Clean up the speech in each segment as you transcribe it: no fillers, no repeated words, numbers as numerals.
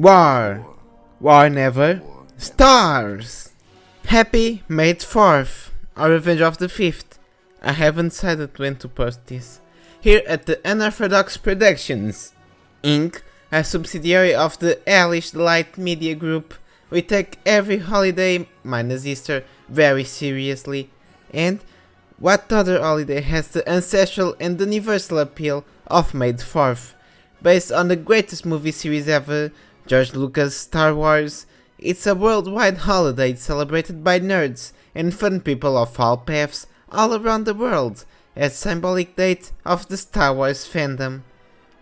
War. War never. Stars. Happy May 4th. Or Revenge of the 5th. I haven't decided when to post this. Here at the Unorthodox Productions, Inc., a subsidiary of the Hellish Delight Media Group, we take every holiday, minus Easter, very seriously. And what other holiday has the ancestral and universal appeal of May 4th? Based on the greatest movie series ever, George Lucas' Star Wars, it's a worldwide holiday celebrated by nerds and fun people of all paths all around the world, as symbolic date of the Star Wars fandom.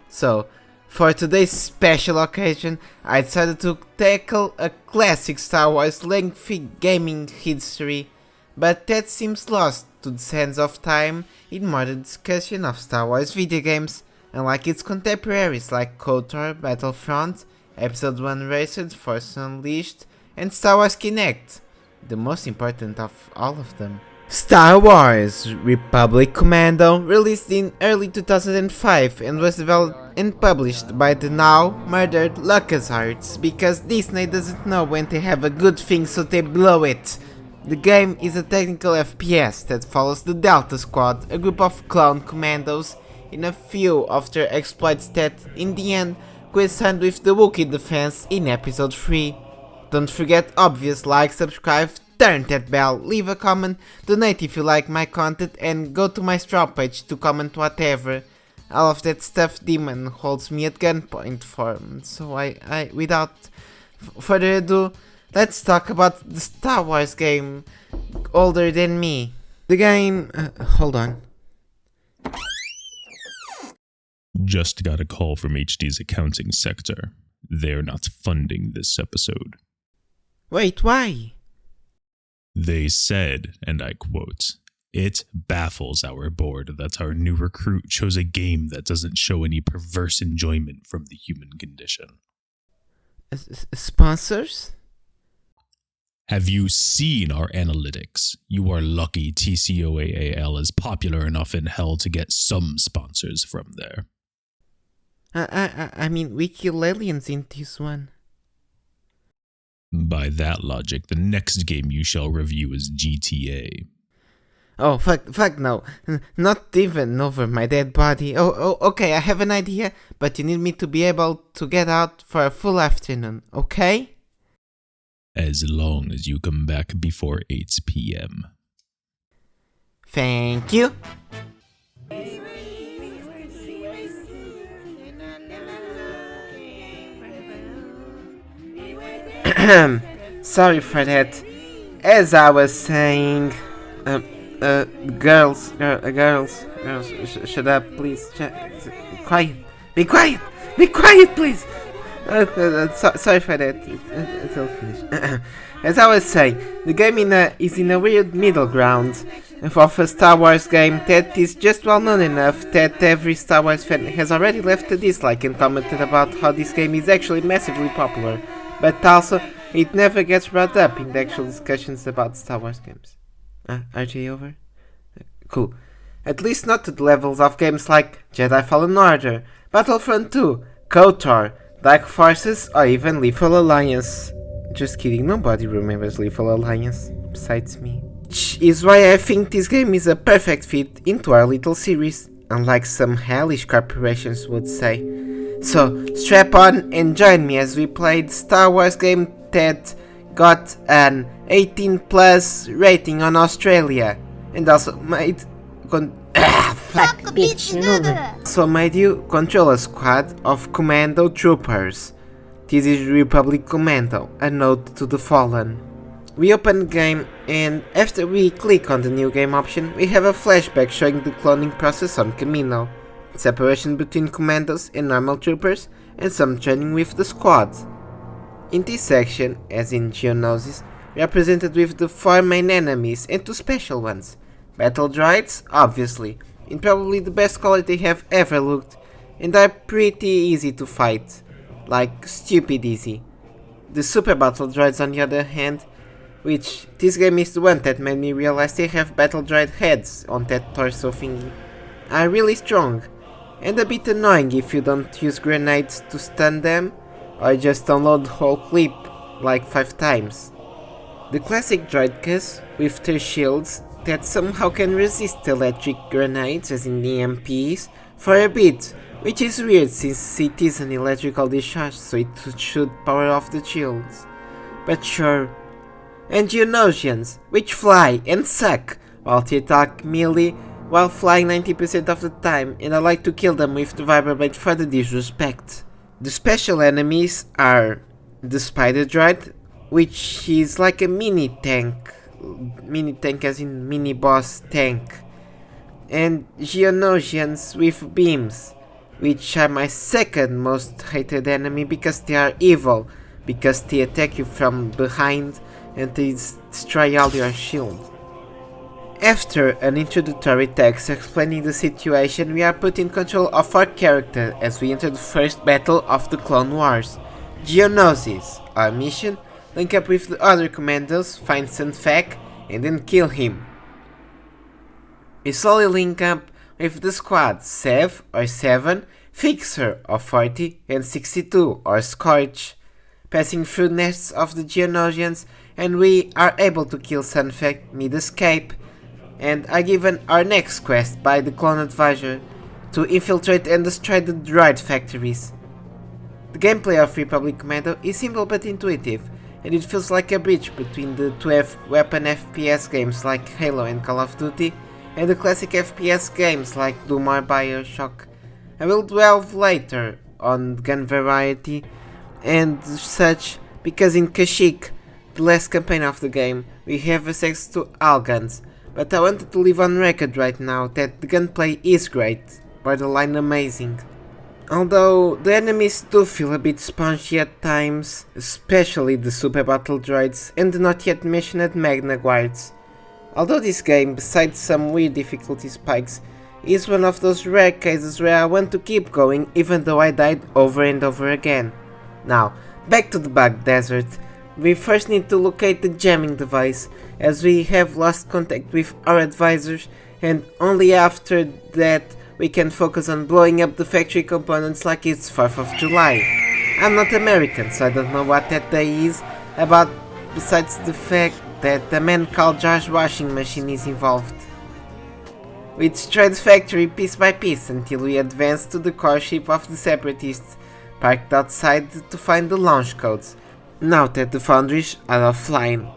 So, for today's special occasion, I decided to tackle a classic Star Wars lengthy gaming history, but that seems lost to the sands of time in modern discussion of Star Wars video games, unlike its contemporaries like KOTOR, Battlefront, Episode 1 Racers, Force Unleashed, and Star Wars Kinect, the most important of all of them. Star Wars Republic Commando released in early 2005 and was developed and published by the now murdered LucasArts because Disney doesn't know when they have a good thing, so they blow it. The game is a technical FPS that follows the Delta Squad, a group of clone commandos, in a few of their exploits that, in the end, coincided with the Wookiee defense in Episode 3. Don't forget obvious like, subscribe, turn that bell, leave a comment, donate if you like my content, and go to my straw page to comment whatever. All of that stuff Demon holds me at gunpoint for, so I without further ado, let's talk about the Star Wars game older than me. The game, hold on. Just got a call from HD's accounting sector. They're not funding this episode. Wait, why? They said, and I quote, "It baffles our board that our new recruit chose a game that doesn't show any perverse enjoyment from the human condition." Sponsors? Have you seen our analytics? You are lucky TCOAAL is popular enough in hell to get some sponsors from there. I mean, we kill aliens in this one. By that logic, the next game you shall review is GTA. Oh, fuck no. Not even over my dead body. Oh, okay, I have an idea, but you need me to be able to get out for a full afternoon, okay? As long as you come back before 8 p.m. Thank you. Sorry for that. As I was saying, girls, shut up, please. Quiet. Be quiet, please. Sorry for that. It's all finished. As I was saying, the game is in a weird middle ground of a Star Wars game that is just well known enough that every Star Wars fan has already left a dislike and commented about how this game is actually massively popular, but also it never gets brought up in the actual discussions about Star Wars games. Are they over? Cool. At least not to the levels of games like Jedi Fallen Order, Battlefront 2, KOTOR, Dark Forces, or even Lethal Alliance. Just kidding, nobody remembers Lethal Alliance, besides me. Which is why I think this game is a perfect fit into our little series, unlike some hellish corporations would say. So, strap on and join me as we play the Star Wars game that got an 18 plus rating on Australia, and also made you control a squad of Commando troopers. This is Republic Commando, a note to the fallen. We open the game, and after we click on the new game option, we have a flashback showing the cloning process on Commando, separation between commandos and normal troopers, and some training with the squad. In this section, as in Geonosis, we are presented with the 4 main enemies and 2 special ones. Battle droids, obviously, in probably the best quality they have ever looked, and are pretty easy to fight, like stupid easy. The super battle droids on the other hand, which this game is the one that made me realize they have battle droid heads on that torso thingy, are really strong, and a bit annoying if you don't use grenades to stun them, or just download the whole clip like 5 times. The classic droid case with their shields that somehow can resist electric grenades, as in the EMPs, for a bit, which is weird since it is an electrical discharge, so it should power off the shields. But sure. And Geonosians, which fly and suck, while they attack melee while flying 90% of the time, and I like to kill them with the vibroblade for the disrespect. The special enemies are the Spider Droid, which is like a mini tank as in mini boss tank, and Geonosians with beams, which are my second most hated enemy because they are evil, because they attack you from behind and they destroy all your shield. After an introductory text explaining the situation, we are put in control of our character as we enter the first battle of the Clone Wars. Geonosis, our mission: link up with the other commandos, find Sanfek, and then kill him. We slowly link up with the squad Sev or 7, Fixer or 40, and 62 or Scorch, passing through nests of the Geonosians, and we are able to kill Sanfek mid-escape, and are given our next quest by the Clone Advisor to infiltrate and destroy the droid factories. The gameplay of Republic Commando is simple but intuitive, and it feels like a bridge between the two weapon FPS games like Halo and Call of Duty, and the classic FPS games like Doom or Bioshock. I will delve later on gun variety and such, because in Kashyyyk, the last campaign of the game, we have access to all guns, but I wanted to leave on record right now that the gunplay is great, borderline amazing. Although the enemies do feel a bit spongy at times, especially the super battle droids and the not yet mentioned Magna Guards. Although this game, besides some weird difficulty spikes, is one of those rare cases where I want to keep going even though I died over and over again. Now, back to the bug desert. We first need to locate the jamming device, as we have lost contact with our advisors, and only after that we can focus on blowing up the factory components like it's 4th of July. I'm not American, so I don't know what that day is about, besides the fact that a man called George Washing Machine is involved. We destroy the factory piece by piece until we advance to the core ship of the Separatists, parked outside to find the launch codes, now that the foundries are offline.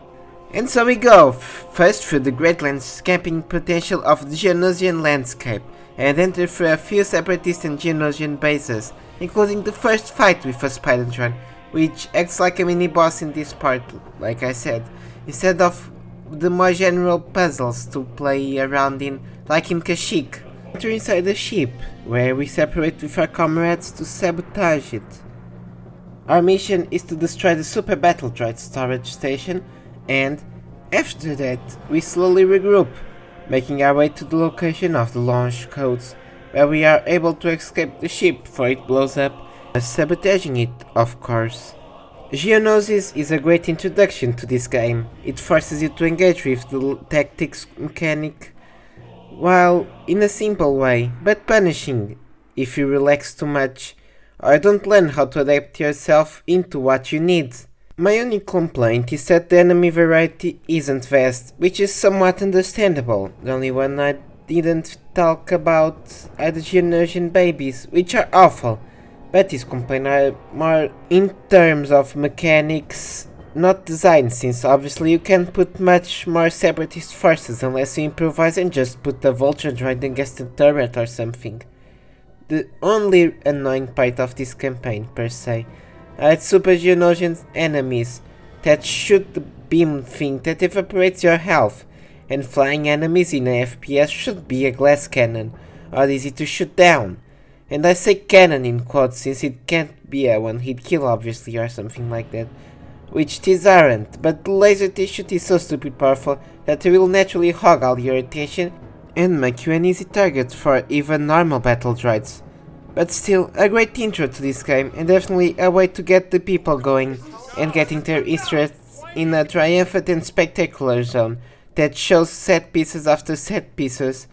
And so we go, first through the great landscaping potential of the Geonosian landscape, and enter through a few Separatist and Geonosian bases, including the first fight with a Spider Droid, which acts like a mini boss in this part, like I said, instead of the more general puzzles to play around in, like in Kashyyyk. Enter inside the ship, where we separate with our comrades to sabotage it. Our mission is to destroy the Super Battle Droid storage station, and after that we slowly regroup, making our way to the location of the launch codes, where we are able to escape the ship before it blows up, sabotaging it, of course. Geonosis is a great introduction to this game. It forces you to engage with the tactics mechanic, while in a simple way, but punishing if you relax too much or don't learn how to adapt yourself into what you need. My only complaint is that the enemy variety isn't vast, which is somewhat understandable. The only one I didn't talk about are the Geonosian babies, which are awful, but these complaints are more in terms of mechanics, not design, since obviously you can't put much more separatist forces unless you improvise and just put a vulture droid against a turret or something. The only annoying part of this campaign, per se, are Super Geonosian enemies that shoot the beam thing that evaporates your health, and flying enemies in a FPS should be a glass cannon, or easy to shoot down. And I say cannon in quotes since it can't be a one-hit kill obviously or something like that, which these aren't, but the laser they shoot is so stupid powerful that it will naturally hog all your attention and make you an easy target for even normal battle droids. But still, a great intro to this game, and definitely a way to get the people going and getting their interest in a triumphant and spectacular zone that shows set pieces after set pieces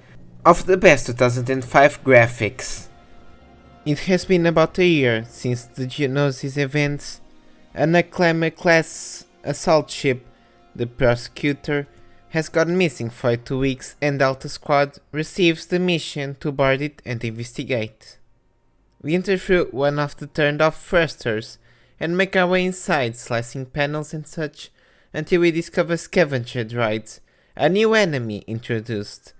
of the best 2005 graphics. It has been about a year since the Geonosis events. An Acclaimer-class assault ship, the Prosecutor, has gone missing for 2 weeks and Delta Squad receives the mission to board it and investigate. We enter through one of the turned off thrusters and make our way inside, slicing panels and such, until we discover scavenger droids, a new enemy introduced,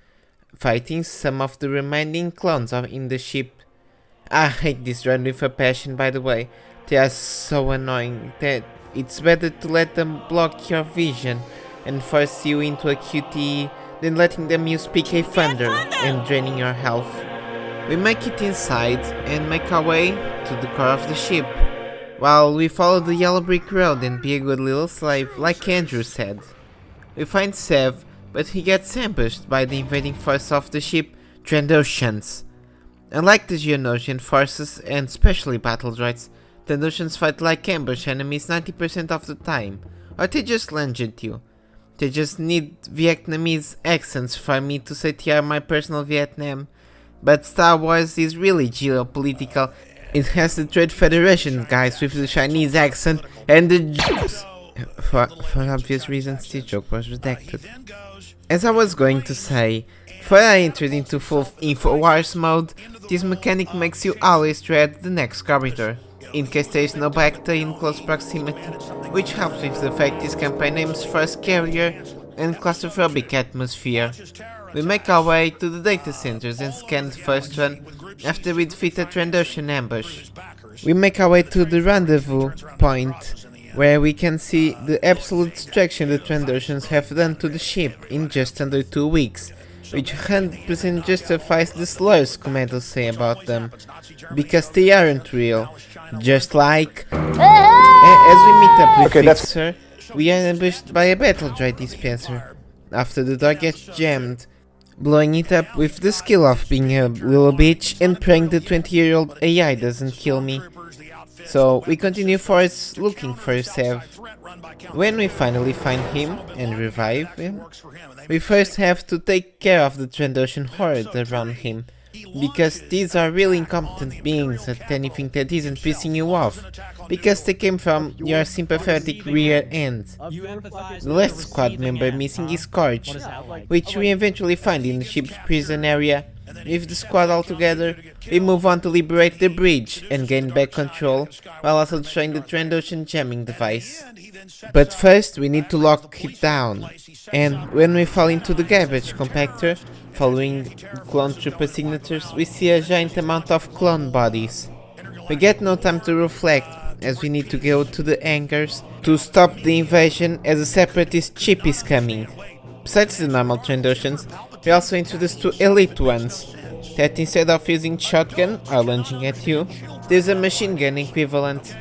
fighting some of the remaining clones in the ship. I hate this droid with a passion, by the way. They are so annoying that it's better to let them block your vision and force you into a QTE than letting them use PK Thunder and draining your health. We make it inside and make our way to the core of the ship, while we follow the yellow brick road and be a good little slave, like Andrew said. We find Sev, but he gets ambushed by the invading force of the ship, Trandoshans. Unlike the Geonosian forces and especially battle droids, Trandoshans fight like ambush enemies 90% of the time, or they just lunge at you. They just need Vietnamese accents for me to say they are my personal Vietnam. But Star Wars is really geopolitical. It has the Trade Federation guys with the Chinese accent and the Jews. For obvious reasons, this joke was redacted. As I was going to say, before I entered into full InfoWars mode, this mechanic makes you always dread the next corridor, in case there is no Bacta in close proximity, which helps with the fact this campaign aims for a scarier and claustrophobic atmosphere. We make our way to the data centers and scan the first one after we defeat a Trandoshan ambush. We make our way to the rendezvous point, where we can see the absolute destruction the Trandoshans have done to the ship in just under 2 weeks, which 100% justifies the slurs Commando say about them, because they aren't real, just like... As we meet up with Fixer, we are ambushed by a battle droid dispenser, after the door gets jammed, blowing it up with the skill of being a little bitch and praying the 20-year-old AI doesn't kill me. So we continue forwards looking for Sev. When we finally find him and revive him, we first have to take care of the Trandoshan horde around him, because these are really incompetent beings at anything that isn't pissing you off, because they came from your sympathetic rear end. The last squad member missing is Scorch, which we eventually find in the ship's prison area. With the squad all together, we move on to liberate the bridge and gain back control, while also destroying the Trandoshan jamming device. But first we need to lock it down, and when we fall into the garbage compactor, following the clone trooper signatures, we see a giant amount of clone bodies. We get no time to reflect, as we need to go to the hangars to stop the invasion as a separatist ship is coming. Besides the normal Trandoshans, we also introduce 2 elite ones, that instead of using shotgun or lunging at you, there's a machine gun equivalent.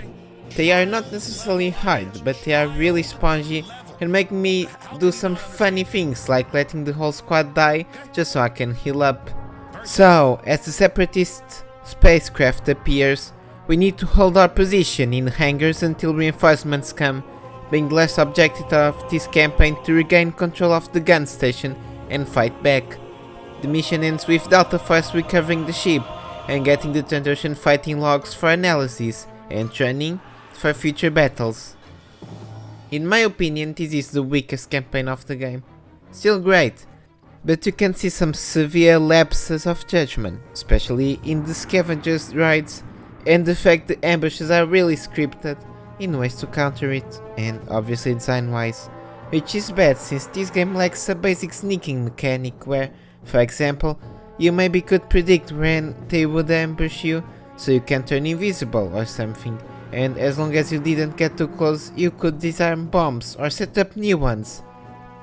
They are not necessarily hard, but they are really spongy and make me do some funny things like letting the whole squad die just so I can heal up. So, as the separatist spacecraft appears, we need to hold our position in hangars until reinforcements come, being the last objective of this campaign to regain control of the gun station and fight back. The mission ends with Delta Force recovering the ship and getting the Trandoshan fighting logs for analysis and training for future battles. In my opinion, this is the weakest campaign of the game. Still great, but you can see some severe lapses of judgment, especially in the scavengers rides, and the fact the ambushes are really scripted in ways to counter it, and obviously design wise, which is bad since this game lacks a basic sneaking mechanic where, for example, you maybe could predict when they would ambush you, so you can turn invisible or something, and as long as you didn't get too close, you could disarm bombs or set up new ones.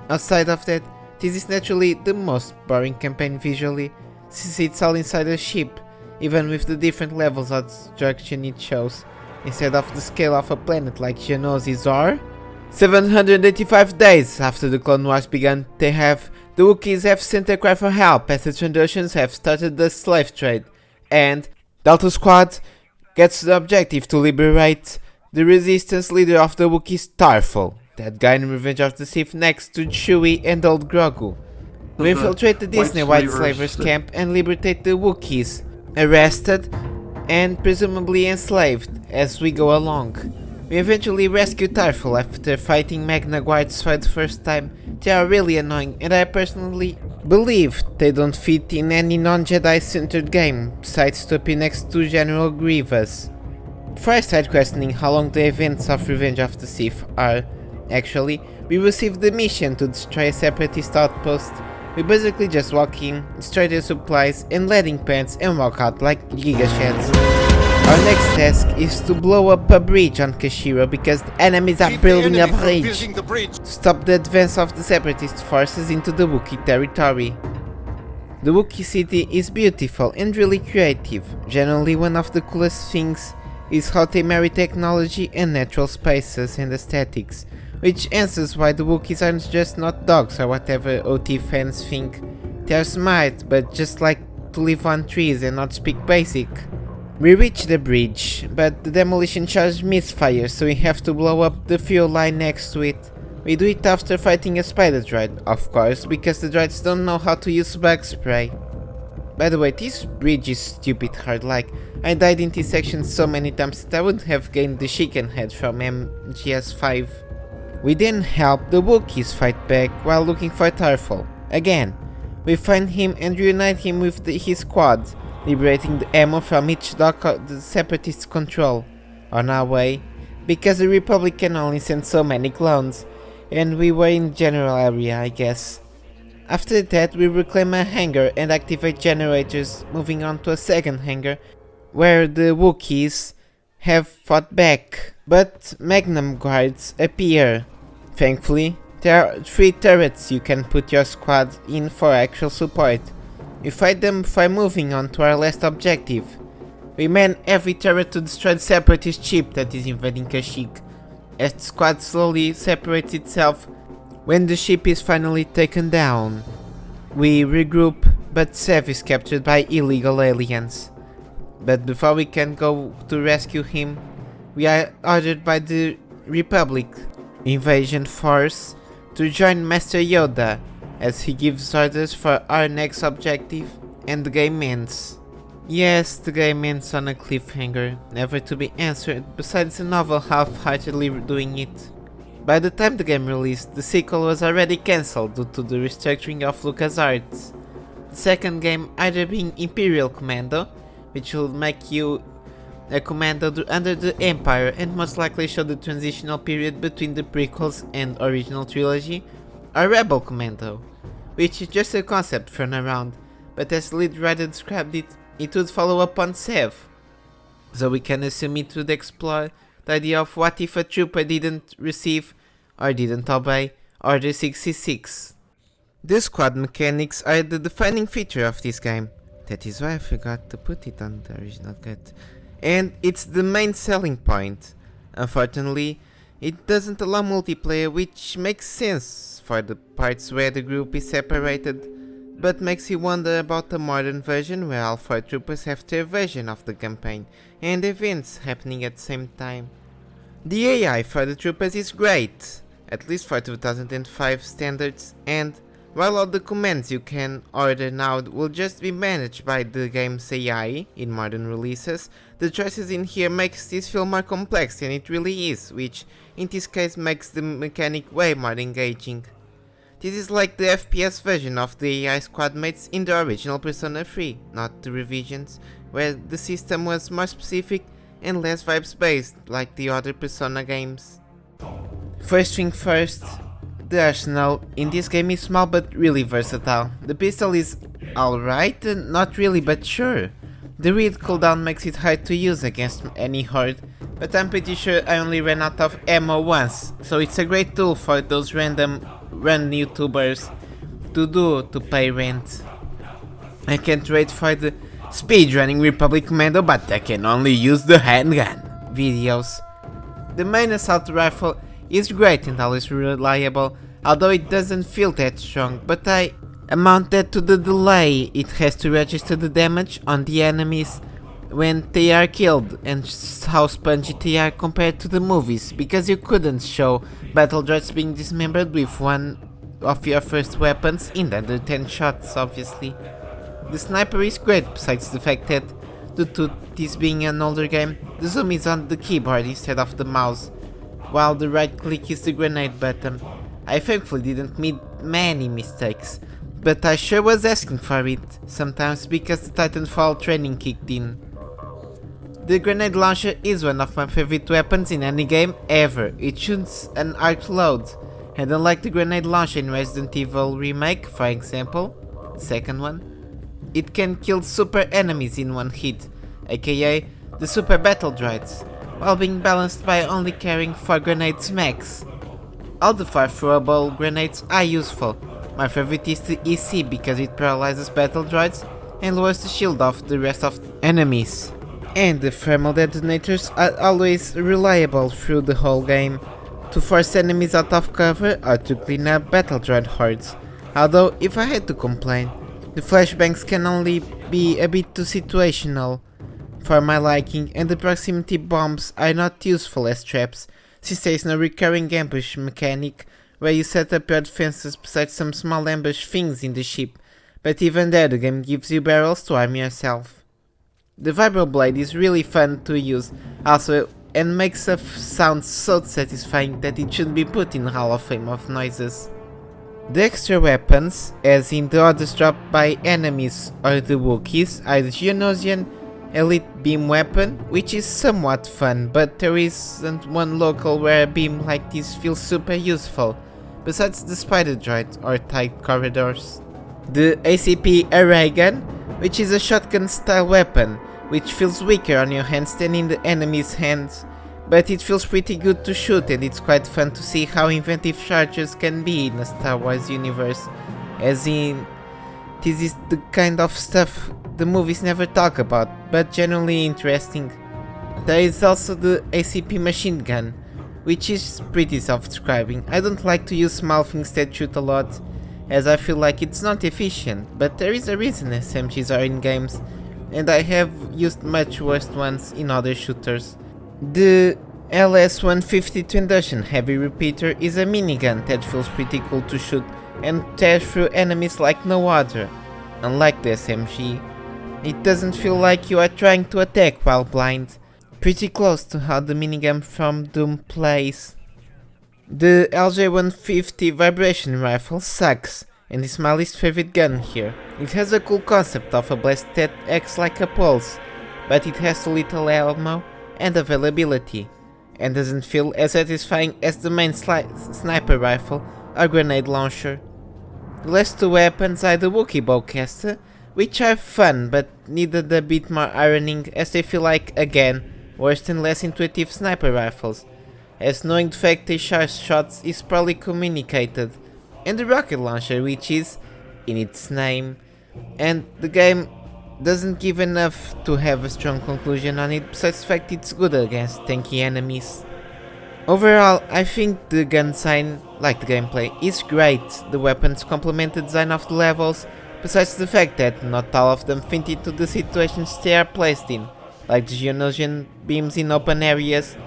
Outside of that, this is naturally the most boring campaign visually, since it's all inside a ship, even with the different levels of destruction it shows, instead of the scale of a planet like Geonosis or... 785 days after the Clone Wars began, the Wookiees have sent a cry for help as the Trandoshans have started the slave trade, and Delta Squad gets the objective to liberate the resistance leader of the Wookiees, Tarful, that guy in Revenge of the Sith next to Chewie and Old Grogu. We infiltrate the Disney White Slavers camp and liberate the Wookiees, arrested and presumably enslaved as we go along. We eventually rescue Tarful after fighting Magna Guards for the first time. They are really annoying, and I personally believe they don't fit in any non-Jedi centered game besides to appear next to General Grievous. Before I start questioning how long the events of Revenge of the Sith are, actually, we received the mission to destroy a separatist outpost. We basically just walk in, destroy their supplies and landing pads and walk out like giga sheds. Our next task is to blow up a bridge on Kashira because the enemies are building a bridge to stop the advance of the separatist forces into the Wookiee territory. The Wookiee city is beautiful and really creative. Generally, one of the coolest things is how they marry technology and natural spaces and aesthetics, which answers why the Wookiees aren't just not dogs or whatever OT fans think. They are smart, but just like to live on trees and not speak basic. We reach the bridge, but the demolition charge misfires, so we have to blow up the fuel line next to it. We do it after fighting a spider droid, of course, because the droids don't know how to use bug spray. By the way, this bridge is stupid hard, like, I died in this section so many times that I wouldn't have gained the chicken head from MGS5. We then help the Wookiees fight back while looking for Tarful. Again, we find him and reunite him with his squad, liberating the ammo from each dock the separatists control. On our way, because the Republic can only send so many clones, and we were in general area, I guess. After that, we reclaim a hangar and activate generators, moving on to a second hangar, where the Wookiees have fought back, but Magnum Guards appear. Thankfully, there are 3 turrets you can put your squad in for actual support. We fight them before moving on to our last objective. We man every turret to destroy the separatist ship that is invading Kashyyyk, as the squad slowly separates itself when the ship is finally taken down. We regroup, but Sev is captured by illegal aliens. But before we can go to rescue him, we are ordered by the Republic invasion force to join Master Yoda, as he gives orders for our next objective, and the game ends. Yes, the game ends on a cliffhanger, never to be answered, besides the novel half-heartedly doing it. By the time the game released, the sequel was already cancelled due to the restructuring of LucasArts. The second game either being Imperial Commando, which will make you a commando under the Empire and most likely show the transitional period between the prequels and original trilogy, or Rebel Commando, which is just a concept thrown around, but as the lead writer described it, it would follow up on Sev. So we can assume it would explore the idea of what if a trooper didn't receive or didn't obey Order 66. The squad mechanics are the defining feature of this game. That is why I forgot to put it on the original cut. And it's the main selling point. Unfortunately, it doesn't allow multiplayer, which makes sense for the parts where the group is separated, but makes you wonder about the modern version where all 4 troopers have their version of the campaign and events happening at the same time. The AI for the troopers is great, at least for 2005 standards, and while all the commands you can order now will just be managed by the game's AI in modern releases, the choices in here makes this feel more complex than it really is, which in this case makes the mechanic way more engaging. This is like the FPS version of the AI squad mates in the original Persona 3, not the revisions, where the system was more specific and less vibes based like the other Persona games. First thing first, the arsenal in this game is small but really versatile. The pistol is alright, not really but sure. The read cooldown makes it hard to use against any horde, but I'm pretty sure I only ran out of ammo once, so it's a great tool for those random run YouTubers to pay rent. I can't wait for the speedrunning Republic Commando, but I can only use the handgun videos. The main assault rifle is great and always reliable, although it doesn't feel that strong, but I amount that to the delay it has to register the damage on the enemies when they are killed, and how spongy they are compared to the movies, because you couldn't show battle droids being dismembered with one of your first weapons in under 10 shots, obviously. The sniper is great, besides the fact that Due to this being an older game, the zoom is on the keyboard instead of the mouse, while the right click is the grenade button. I thankfully didn't make many mistakes, but I sure was asking for it, sometimes because the Titanfall training kicked in. The grenade launcher is one of my favorite weapons in any game ever. It shoots an arc load, and unlike the grenade launcher in Resident Evil Remake, for example, the second one, it can kill super enemies in one hit, aka the super battle droids, while being balanced by only carrying 4 grenades max. All the 4 throwable grenades are useful. My favorite is the EC because it paralyzes battle droids and lowers the shield of the rest of the enemies. And the thermal detonators are always reliable through the whole game, to force enemies out of cover or to clean up battle droid hordes. Although, if I had to complain, the flashbangs can only be a bit too situational for my liking, and the proximity bombs are not useful as traps, since there is no recurring ambush mechanic where you set up your defenses besides some small ambush things in the ship, but even there the game gives you barrels to arm yourself. The vibroblade is really fun to use also, and makes a sound so satisfying that it should be put in the Hall of Fame of noises. The extra weapons, as in the orders dropped by enemies or the Wookiees, are the Geonosian Elite Beam Weapon, which is somewhat fun, but there isn't one local where a beam like this feels super useful, besides the Spider Droid or tight corridors. The ACP Array Gun, which is a shotgun style weapon, which feels weaker on your hands than in the enemy's hands, but it feels pretty good to shoot, and it's quite fun to see how inventive chargers can be in a Star Wars universe, as in, this is the kind of stuff the movies never talk about, but generally interesting. There is also the ACP machine gun, which is pretty self-describing. I don't like to use small things that shoot a lot, as I feel like it's not efficient, but there is a reason SMGs are in games, and I have used much worse ones in other shooters. The LS-150 Twin Dushan Heavy Repeater is a minigun that feels pretty cool to shoot and tear through enemies like no other. Unlike the SMG, it doesn't feel like you are trying to attack while blind, pretty close to how the minigun from Doom plays. The LJ-150 vibration rifle sucks, and is my least favorite gun here. It has a cool concept of a blast that acts like a pulse, but it has too little ammo and availability, and doesn't feel as satisfying as the main sniper rifle or grenade launcher. The last 2 weapons are the Wookiee Bowcaster, which are fun but needed a bit more ironing, as they feel like, again, worse and less intuitive sniper rifles, as knowing the fact they charge shots is poorly communicated, and the rocket launcher, which is in its name, and the game doesn't give enough to have a strong conclusion on it, besides the fact it's good against tanky enemies. Overall, I think the gun design, like the gameplay, is great. The weapons complement the design of the levels, besides the fact that not all of them fit into the situations they are placed in, like the Geonosian beams in open areas,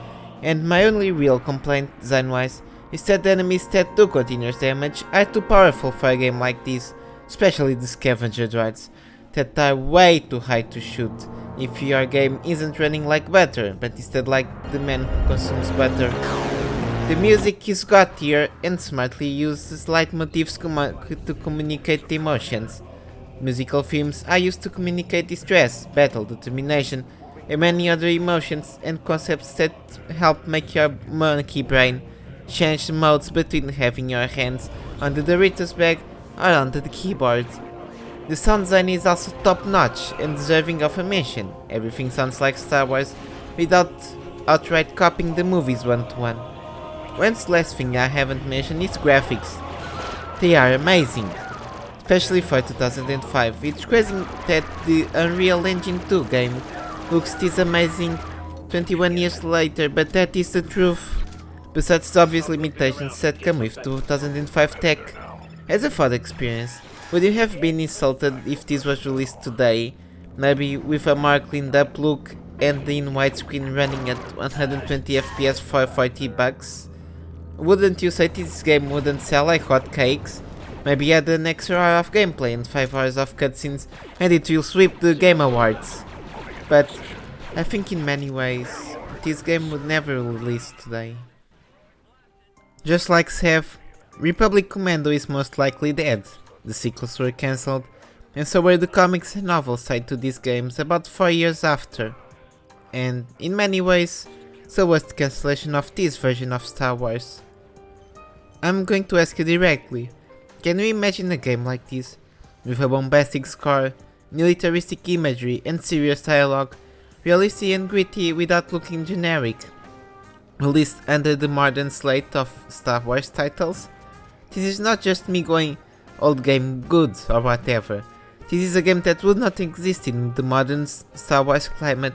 and my only real complaint design-wise is that the enemies that do continuous damage are too powerful for a game like this, especially the scavenger droids, that are way too high to shoot if your game isn't running like butter, but instead like the man who consumes butter. The music is gothier and smartly uses leitmotifs to communicate emotions. Musical themes are used to communicate distress, battle, determination, and many other emotions and concepts that help make your monkey brain change the modes between having your hands on the Doritos bag or onto the keyboard. The sound design is also top notch and deserving of a mention. Everything sounds like Star Wars without outright copying the movies one to one. One last thing I haven't mentioned is graphics. They are amazing, especially for 2005. It's crazy that the Unreal Engine 2 game looks this amazing 21 years later, but that is the truth. Besides the obvious limitations that come with 2005 tech. As a thought experience, would you have been insulted if this was released today, maybe with a more cleaned up look and in widescreen running at 120 FPS for $40? Wouldn't you say this game wouldn't sell like hotcakes? Maybe add an extra hour of gameplay and 5 hours of cutscenes and it will sweep the Game Awards. but I think in many ways this game would never release today. Just like Sev, Republic Commando is most likely dead, the sequels were cancelled, and so were the comics and novels tied to these games about 4 years after. And in many ways, so was the cancellation of this version of Star Wars. I'm going to ask you directly, can you imagine a game like this, with a bombastic score, militaristic imagery and serious dialogue, realistic and gritty without looking generic, released under the modern slate of Star Wars titles? This is not just me going old game good or whatever, this is a game that would not exist in the modern Star Wars climate,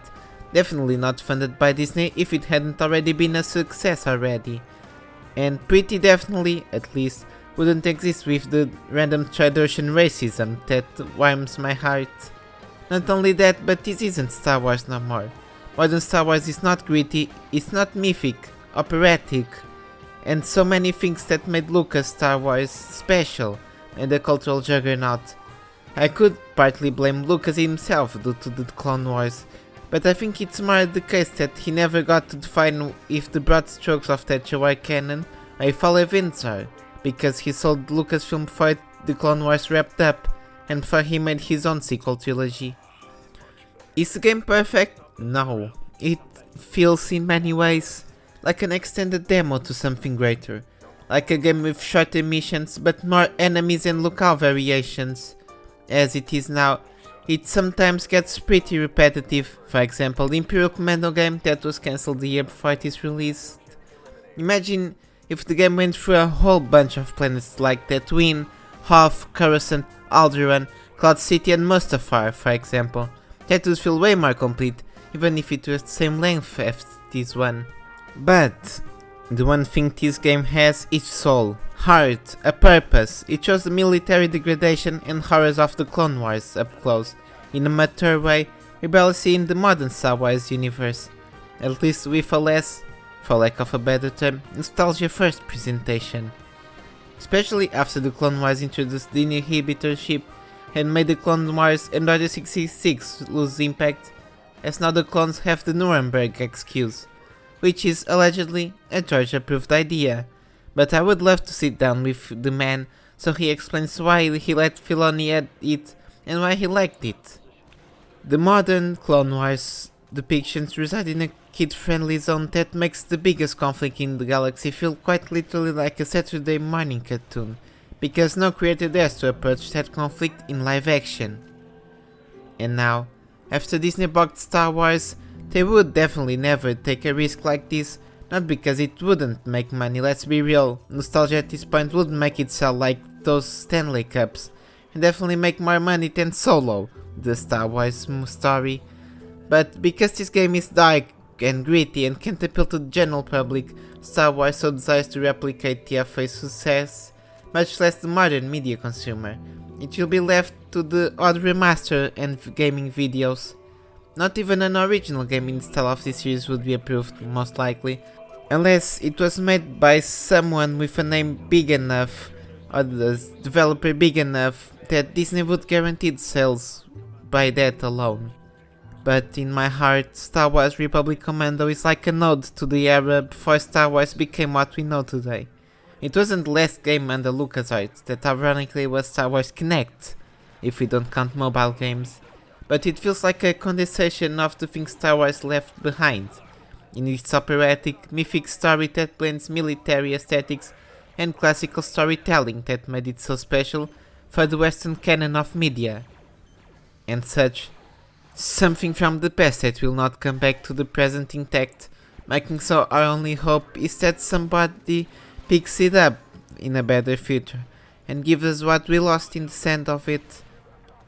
definitely not funded by Disney if it hadn't already been a success already, and pretty definitely, at least, wouldn't exist with the random Trandoshan racism that warms my heart. Not only that, but this isn't Star Wars no more. Modern Star Wars is not gritty, it's not mythic, operatic, and so many things that made Lucas Star Wars special and a cultural juggernaut. I could partly blame Lucas himself due to the Clone Wars, but I think it's more the case that he never got to define if the broad strokes of that show are canon or if all events are, because he sold Lucasfilm before the Clone Wars wrapped up and before he made his own sequel trilogy. Is the game perfect? No. It feels in many ways like an extended demo to something greater, like a game with shorter missions but more enemies and locale variations. As it is now, it sometimes gets pretty repetitive. For example, the Imperial Commando game that was cancelled the year before it is released. Imagine if the game went through a whole bunch of planets like Tatooine, Hoth, Coruscant, Alderaan, Cloud City and Mustafar, for example. That would feel way more complete, even if it was the same length as this one. But the one thing this game has is soul, heart, a purpose. It shows the military degradation and horrors of the Clone Wars up close, in a mature way we barely see in the modern Star Wars universe, at least with a less, for lack of a better term, nostalgia first presentation. Especially after the Clone Wars introduced the inhibitor ship and made the Clone Wars and Order 66 lose impact, as now the clones have the Nuremberg excuse, which is allegedly a George-approved idea, but I would love to sit down with the man so he explains why he let Filoni add it and why he liked it. The modern Clone Wars depictions reside in a kid-friendly zone that makes the biggest conflict in the galaxy feel quite literally like a Saturday morning cartoon, because no creator dares to approach that conflict in live action. And now, after Disney bought Star Wars, they would definitely never take a risk like this, not because it wouldn't make money, let's be real, nostalgia at this point would make it sell like those Stanley Cups, and definitely make more money than Solo, the Star Wars story. But because this game is dark and gritty and can't appeal to the general public, Star Wars so desires to replicate the FA success, much less the modern media consumer. It will be left to the odd remaster and gaming videos. Not even an original game in the style of this series would be approved, most likely, unless it was made by someone with a name big enough, or the developer big enough, that Disney would guarantee sales by that alone. But in my heart, Star Wars Republic Commando is like a nod to the era before Star Wars became what we know today. It wasn't the last game under LucasArts, that ironically was Star Wars Kinect, if we don't count mobile games, but it feels like a condensation of the things Star Wars left behind, in its operatic, mythic story that blends military aesthetics and classical storytelling that made it so special for the Western canon of media. And such, something from the past that will not come back to the present intact, making so our only hope is that somebody picks it up in a better future and gives us what we lost in the sand of it.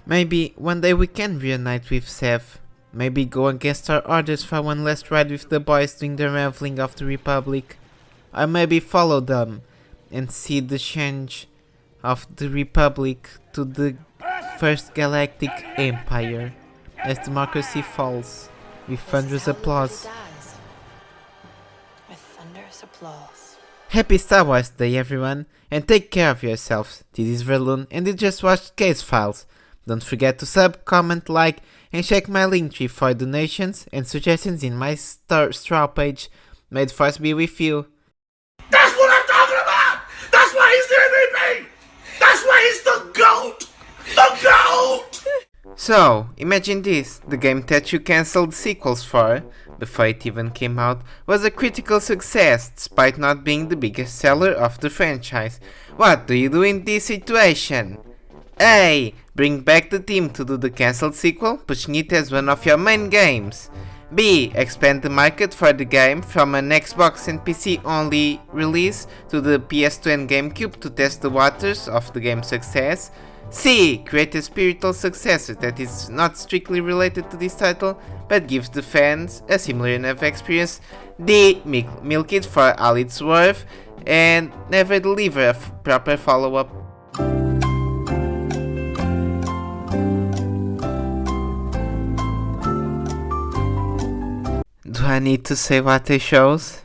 Maybe one day we can reunite with Sev, maybe go against our orders for one last ride with the boys doing the unraveling of the Republic, or maybe follow them and see the change of the Republic to the First Galactic Empire as democracy falls with thunderous applause. With thunderous applause. Happy Star Wars Day everyone, and take care of yourselves. This is Verlune and you just watched Case Files. Don't forget to sub, comment, like, and check my Linktree for donations and suggestions in my straw page. May the force be with you. That's what I'm talking about! That's why he's the MVP! That's why he's the GOAT! The GOAT! So, imagine this, the game that you cancelled sequels for, before it even came out, was a critical success despite not being the biggest seller of the franchise. What do you do in this situation? A. Bring back the team to do the cancelled sequel, pushing it as one of your main games. B. Expand the market for the game from an Xbox and PC only release to the PS2 and GameCube to test the waters of the game's success. C. Create a spiritual successor that is not strictly related to this title, but gives the fans a similar enough experience. D. Milk it for all it's worth, and never deliver a proper follow-up. Do I need to say what it shows?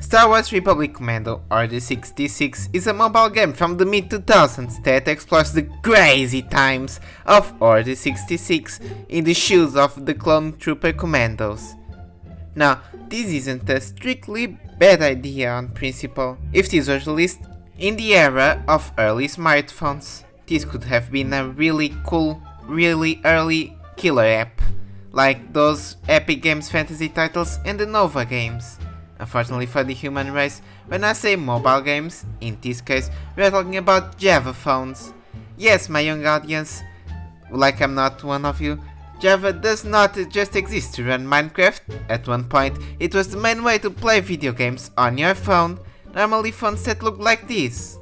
Star Wars Republic Commando Order 66 is a mobile game from the mid-2000s that explores the crazy times of Order 66 in the shoes of the clone trooper commandos. Now, this isn't a strictly bad idea on principle. If this was released in the era of early smartphones, this could have been a really cool, really early killer app, like those Epic Games fantasy titles and the Nova games. Unfortunately for the human race, when I say mobile games, in this case, we are talking about Java phones. Yes, my young audience, like I'm not one of you, Java does not just exist to run Minecraft. At one point, it was the main way to play video games on your phone, normally phones that look like this.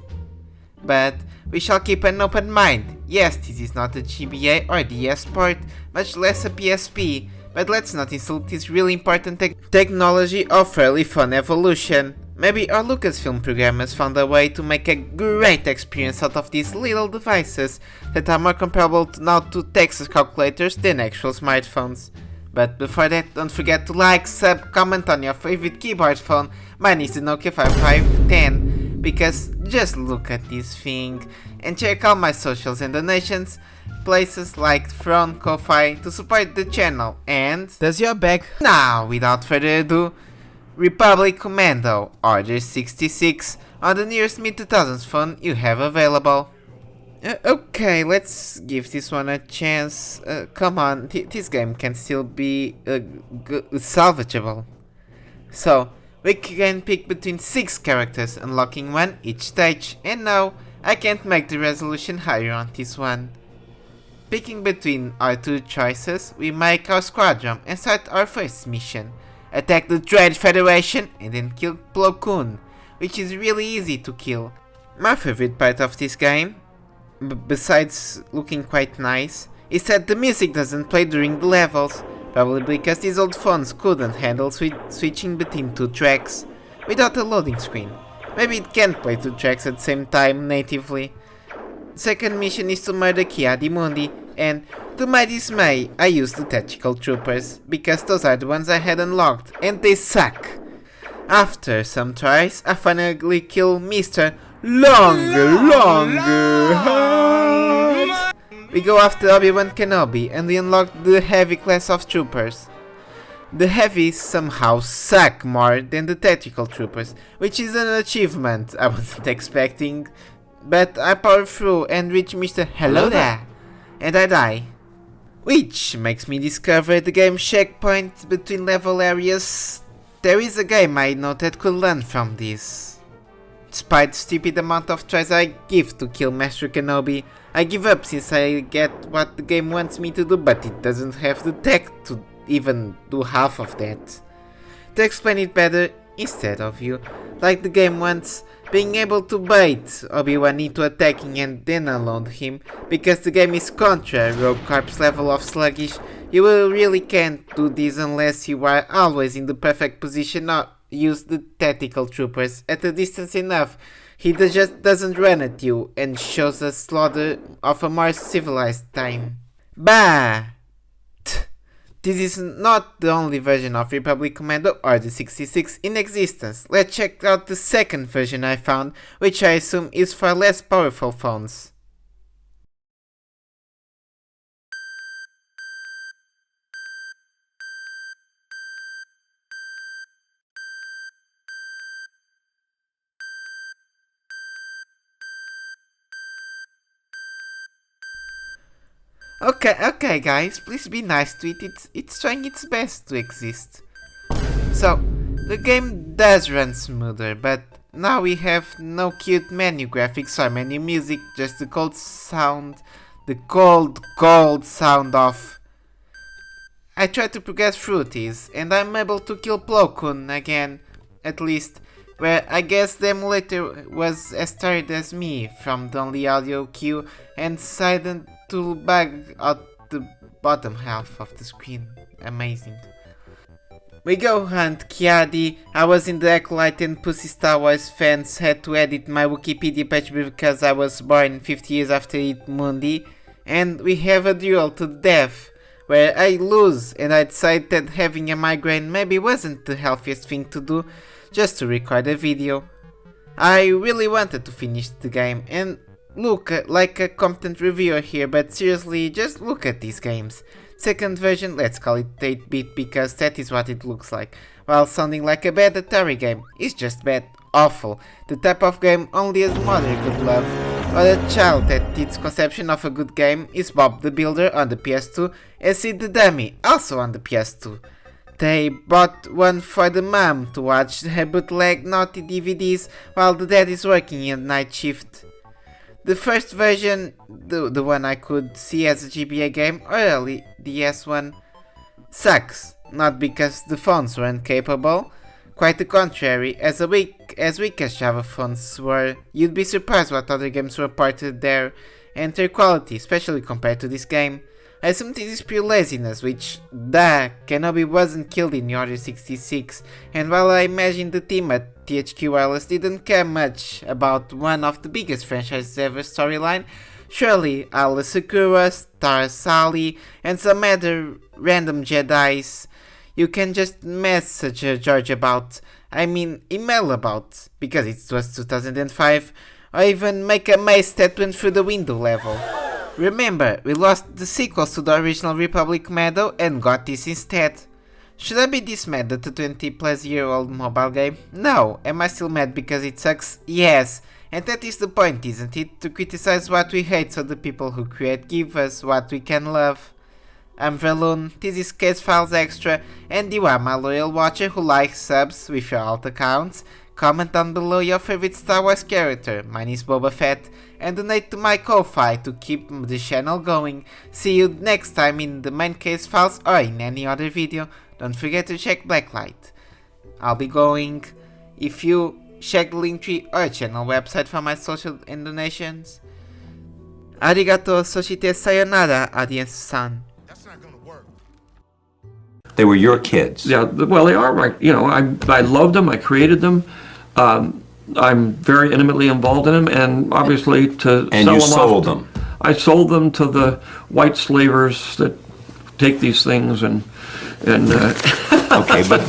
But we shall keep an open mind. Yes, this is not a GBA or DS port, much less a PSP, but let's not insult this really important technology of early phone evolution. Maybe our Lucasfilm programmers found a way to make a great experience out of these little devices that are more comparable now to Texas calculators than actual smartphones. But before that, don't forget to like, sub, comment on your favorite keyboard phone. Mine is the Nokia 5510, because just look at this thing. And check out my socials and donations, places like Throne, Ko-Fi, to support the channel. And does your bag now, without further ado, Republic Commando Order 66 on the nearest mid-2000s phone you have available. Okay, let's give this one a chance. Come on, this game can still be salvageable. So, we can pick between 6 characters, unlocking one each stage, and no, I can't make the resolution higher on this one. Picking between our 2 choices, we make our squadron and start our first mission. Attack the Dread Federation and then kill Plo Koon, which is really easy to kill. My favorite part of this game, besides looking quite nice, is that the music doesn't play during the levels, probably because these old phones couldn't handle switching between 2 tracks without a loading screen. Maybe it can play 2 tracks at the same time natively. The second mission is to murder Ki-Adi-Mundi, and to my dismay, I used the Tactical Troopers, because those are the ones I had unlocked, and they suck. After some tries, I finally kill Mr. Longer Heart. We go after Obi-Wan Kenobi, and we unlock the Heavy class of Troopers. The Heavies somehow suck more than the Tactical Troopers, which is an achievement I wasn't expecting. But I power through and reach Mr. Hello there, and I die. Which makes me discover the game checkpoint between level areas. There is a game I know that could learn from this. Despite the stupid amount of tries I give to kill Master Kenobi, I give up since I get what the game wants me to do, but it doesn't have the tech to even do half of that. To explain it better, instead of you, like the game wants, being able to bait Obi-Wan into attacking and then unload him, because the game is contra Rogue Corp's level of sluggish, you really can't do this unless you are always in the perfect position or use the Tactical Troopers at a distance enough. He just doesn't run at you and shows a slaughter of a more civilized time. Bah! This is not the only version of Republic Commando Order 66 in existence. Let's check out the second version I found, which I assume is for less powerful phones. Okay, guys, please be nice to it. It's trying its best to exist. So, the game does run smoother, but now we have no cute menu graphics or menu music, just the cold, cold sound of... I try to progress through these, and I'm able to kill Plo Koon again, at least, where I guess the emulator was as tired as me from the only audio cue and decided to bug out the bottom half of the screen. Amazing. We go hunt Kiadi. I was in the Acolyte and Pussy Star Wars fans had to edit my Wikipedia page because I was born 50 years after it Mundi, and we have a duel to the death, where I lose and I decide that having a migraine maybe wasn't the healthiest thing to do, just to record a video. I really wanted to finish the game and look like a competent reviewer here, but seriously, just look at these games. Second version, let's call it 8-bit because that is what it looks like, while sounding like a bad Atari game. It's just bad, awful, the type of game only a mother could love, or a child that its conception of a good game is Bob the Builder on the PS2 and Sid the Dummy, also on the PS2. They bought one for the mom to watch her bootleg naughty DVDs while the dad is working in night shift. The first version, the one I could see as a GBA game, or early DS one, sucks. Not because the phones weren't capable, quite the contrary, as weak as Java phones were, you'd be surprised what other games were ported there, and their quality, especially compared to this game. I assume this is pure laziness, which, Kenobi wasn't killed in Order 66, and while I imagine the team at THQ Wireless didn't care much about one of the biggest franchises ever storyline, surely Ala Sakura, Star Sally, and some other random Jedis you can just message George about, email about, because it was 2005, or even make a maze that went through the window level. Remember, we lost the sequels to the original Republic Commando and got this instead. Should I be this mad at a 20-plus-year-old mobile game? No. Am I still mad because it sucks? Yes. And that is the point, isn't it? To criticize what we hate so the people who create give us what we can love. I'm Verlune, this is Case Files Extra, and you are my loyal watcher who likes subs with your alt accounts. Comment down below your favorite Star Wars character, mine is Boba Fett, and donate to my Ko-Fi to keep the channel going. See you next time in the main Case Files or in any other video. Don't forget to check Blacklight. I'll be going. If you check the Linktree or channel website for my social and donations. Arigato soshite sayonara, audience-san. That's not gonna work. They were your kids. Yeah, well, they are right. You know, I loved them. I created them. I'm very intimately involved in them, and obviously to And sell you them sold off, them. I sold them to the white slavers that take these things and Okay, but